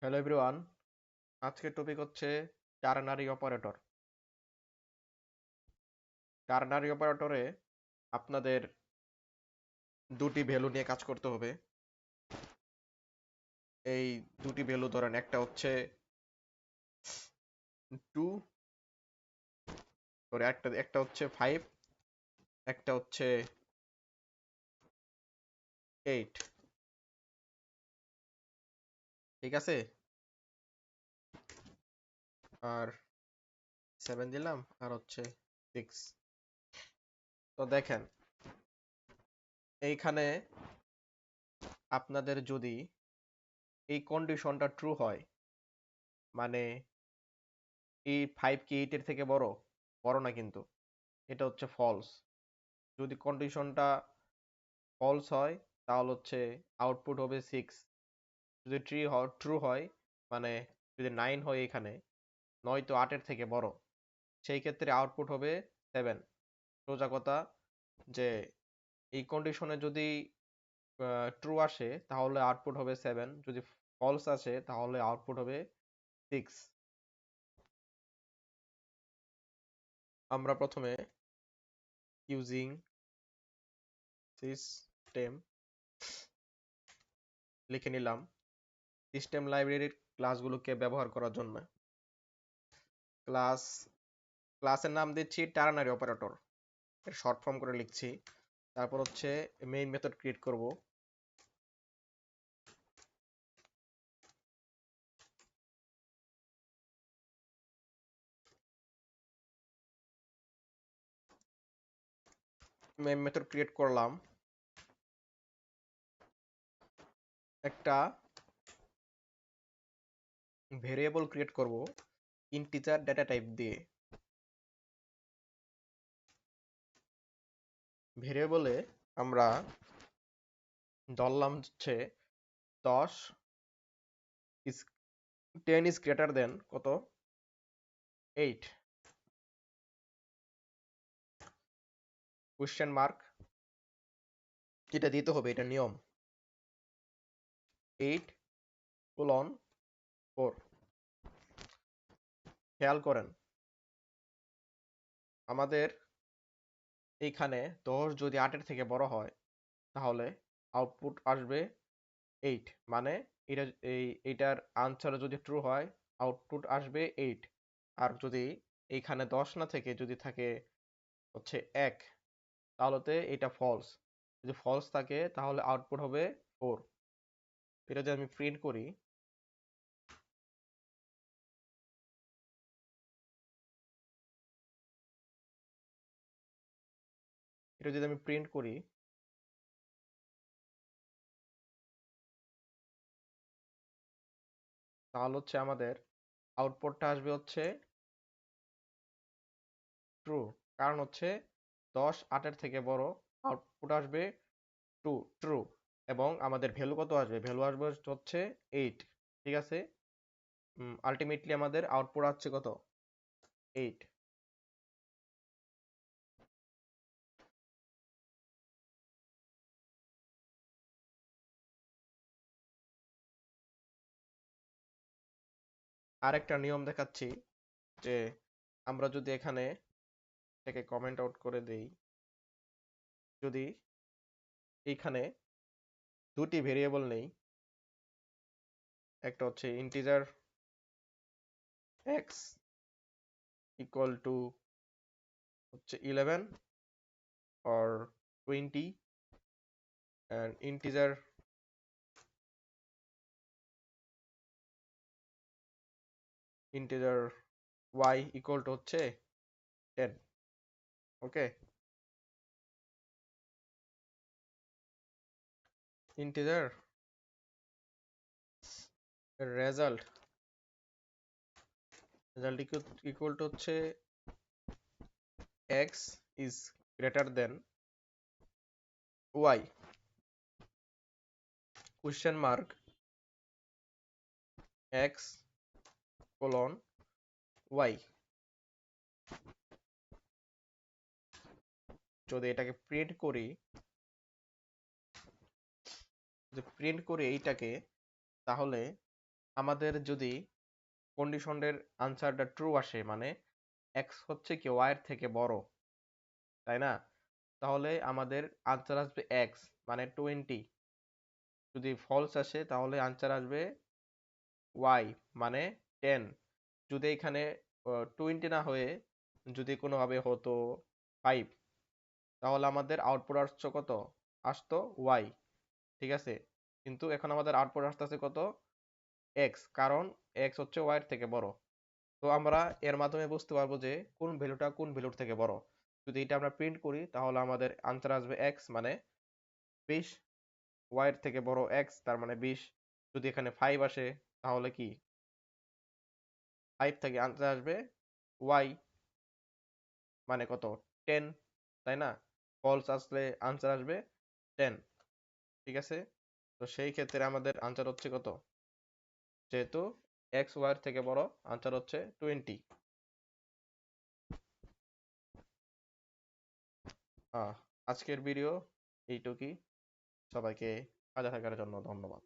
Hello everyone, আজকের topic হচ্ছে ternary operator. Ternary অপারেটরে আপনাদের দুটি ভ্যালু নিয়ে কাজ করতে হবে। এই দুটি ভ্যালু ধরেন, একটা হচ্ছে 2, একটা একটা হচ্ছে 5, একটা হচ্ছে 8। ঠিক আছে, আর 7 দিলাম, আর হচ্ছে 6। তো দেখেন, এইখানে আপনাদের যদি এই কন্ডিশনটা ট্রু হয়, মানে এই 5 কি 8 এর থেকে বড়? বড় না, কিন্তু এটা হচ্ছে ফলস। যদি কন্ডিশনটা ফলস হয় তাহলে হচ্ছে আউটপুট হবে 6। যদি ট্রু হয়, মানে যদি 9 হয়, এখানে 9 তো 8 এর থেকে বড়, সেই ক্ষেত্রে আউটপুট হবে 7। সোজা কথা, যে এই কন্ডিশনে যদি ট্রু আসে তাহলে আউটপুট হবে 7, যদি ফলস আসে তাহলে আউটপুট হবে 6। আমরা প্রথমে ইউজিং সিস্টেম লিখে নিলাম সিস্টেম লাইব্রেরির ক্লাসগুলোকে ব্যবহার করার জন্য। ক্লাস ক্লাসের নাম দিচ্ছি টার্নারি অপারেটর, এর শর্ট ফর্ম করে লিখছি। তারপর হচ্ছে মেইন মেথড ক্রিয়েট করব। মেইন মেথড ক্রিয়েট করলাম, একটা ভেরিয়েবল ক্রিয়েট করব ইন্টিজার ডেটা টাইপ দিয়ে। ভেরিয়েবলে আমরা ধরলাম হচ্ছে 10 is 10 is greater than কত? 8। কোশ্চেন মার্ক, এটা দিতে হবে, এটা নিয়ম। 8:4। খেয়াল করেন, আমাদের এইখানে 10 যদি 8 এর থেকে বড় হয় তাহলে আউটপুট আসবে 8, মানে এটা এইটার আনসার যদি ট্রু হয় আউটপুট আসবে 8। আর যদি এইখানে 10 না থেকে যদি থাকে হচ্ছে 1, তাহলে এটা ফলস। যদি ফলস থাকে তাহলে আউটপুট হবে 4। এটা যদি আমি প্রিন্ট করি, এটা যদি আমি প্রিন্ট করি তাহলে হচ্ছে আমাদের আউটপুটটা আসবে হচ্ছে ট্রু। কারণ হচ্ছে 10 8 এর থেকে বড়, আউটপুট আসবে ট্রু। এবং আমাদের ভ্যালু কত আসবে? ভ্যালু আসবে হচ্ছে 8। ঠিক আছে, আলটিমেটলি আমাদের আউটপুট আসছে কত? 8। আরেকটা নিয়ম দেখাচ্ছি, যে আমরা যদি এখানে থেকে কমেন্ট আউট করে দেই, যদি এইখানে দুটি ভেরিয়েবল নেই, একটা হচ্ছে ইন্টিজার x ইকুয়াল টু হচ্ছে 11 or 20, and integer y equal to হচ্ছে 10। ওকে, ইন্টিজার রেজাল্ট ইকুয়াল টু হচ্ছে x is greater than y, question mark x colon y। যদি এটাকে প্রিন্ট করি, যদি প্রিন্ট করি এইটাকে, তাহলে আমাদের যদি কন্ডিশনের আনসারটা ট্রু আসে মানে এক্স হচ্ছে কি ওয়াই এর থেকে বড়, তাই না? তাহলে আমাদের আনসার আসবে এক্স মানে 20। যদি ফলস আসে তাহলে আনসার আসবে ওয়াই মানে 10। যদি এখানে 20 না হয়ে যদি কোনোভাবে হতো 5, তাহলে আমাদের আউটপুট আসছে কত? আসতো ওয়াই, ঠিক আছে? কিন্তু এখন আমাদের আউটপুট আসতেছে কত? এক্স, কারণ এক্স হচ্ছে ওয়াই এর থেকে বড়। তো আমরা এর মাধ্যমে বুঝতে পারবো যে কোন ভ্যালুটা কোন ভ্যালুর থেকে বড়। যদি এটা আমরা প্রিন্ট করি তাহলে আমাদের আনসার আসবে এক্স মানে 20, ওয়াই এর থেকে বড় এক্স তার মানে 20। যদি এখানে 5 আসে তাহলে কি 5 থেকে আনসার আসবে ওয়াই মানে কত? 10, তাই না? ফলস আসলে আনসার আসবে 10, ঠিক আছে? তো সেই ক্ষেত্রে আমাদের আনসার হচ্ছে কত? যেহেতু এক্স ওয়াই এর থেকে বড়, আনসার হচ্ছে 20। আজকের ভিডিও এইটুকুই। সবাইকে সাথে থাকার জন্য ধন্যবাদ।